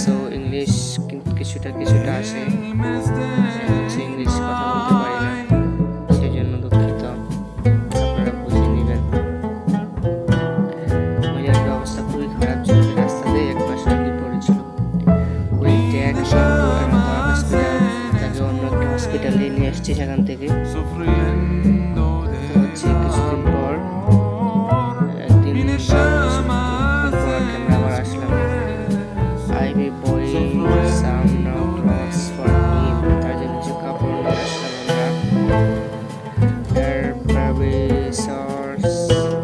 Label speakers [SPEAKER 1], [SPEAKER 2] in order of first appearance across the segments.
[SPEAKER 1] So English কিছুটা কিছুটা আসে, ইংলিশ কথা বলতে পারি না, সেই জন্য দুঃখিত, আপনারা বুঝে নেবেন। মহিলাটির অবস্থা খুবই খারাপ ছিল, রাস্তাতে এক পাশে পড়েছিল। ওই ট্যাগ হসপিটাল, তাকে অন্য একটা হসপিটালে নিয়ে আসছি সেখান থেকে। কিছুদিন পর একদিন আমরা আবার আসলাম। I will buy some new clothes for him. তার জন্য কিছু কাপড় নিয়ে আসলাম আমরা। Her baby shorts,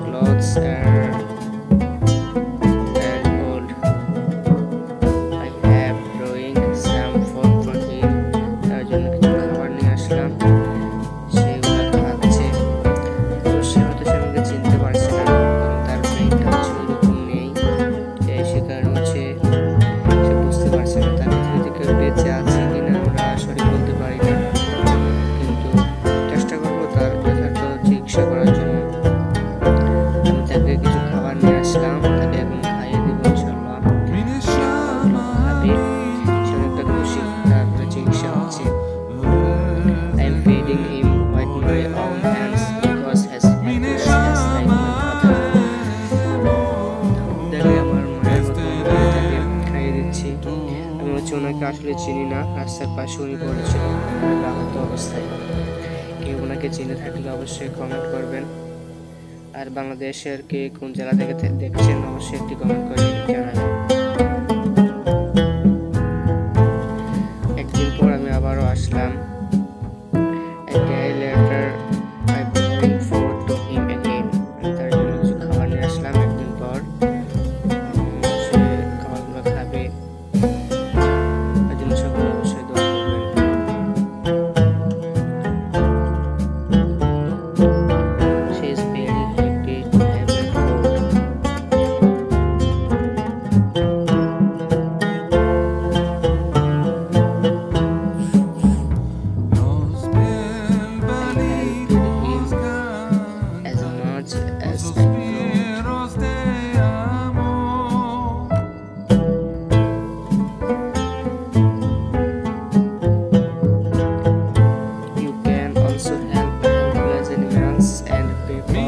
[SPEAKER 1] clothes are old. I have brought some food for him. তার জন্য কিছু খাবার নিয়ে আসলাম, সেগুলো খাচ্ছে। সে হয়তো সেগুলোকে চিনতে পারছে না, কারণ তার ব্রেনটা ওইরকম নেই, সে কারণে সে বুঝতে পারছে না তার ভিতরে কেউ বেঁচে আছে কিনা আমরা সঠিক বলতে পারি না, কিন্তু চেষ্টা করবো তার যথার্থ চিকিৎসা করার জন্য। আমি তাকে কিছু খাবার নিয়ে আসলাম, তাকে এখন খাইয়ে দেবো ইনশাআল্লাহ, খাবে, সে অনেকটা খুশি, তারপরে চিকিৎসা হচ্ছে। I am feeding him with my own hands because his happiness is like my father. দেখে আমার মায়ের মতো তাকে খাইয়ে দিচ্ছি। আমি ওনাকে আসলে চিনি না, রাস্তার পাশে উনি পড়েছিল আহত অবস্থায়। কেউ ওনাকে চিনে থাকলে অবশ্যই কমেন্ট করবেন, আর বাংলাদেশের কে কোন জেলা থেকে দেখছেন অবশ্যই একটি কমেন্ট করে জানাবেন। একদিন পর আমি আবারও আসলাম। A day later I bring food to him again. তার জন্য কিছু খাবার নিয়ে আসলাম একদিন পর, সে খাবারগুলো খাবে, তার জন্য সকলে অবশ্যই দোয়া করবেন। She is very happy to have a food. As much as I could. You can also help helpless animals and pay for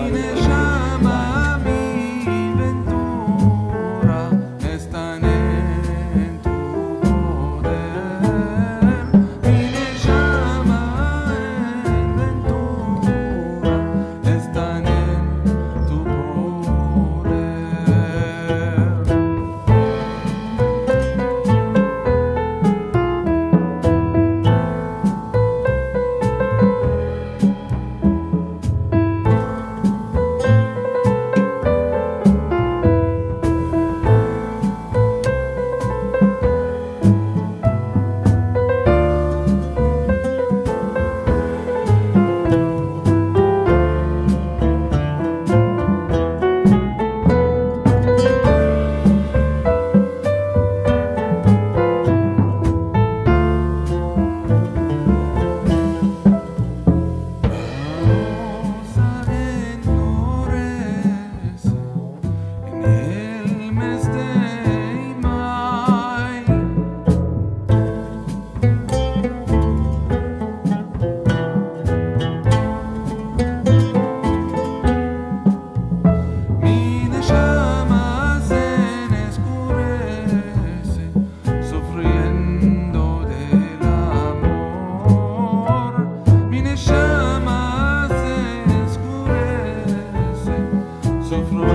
[SPEAKER 2] Sufro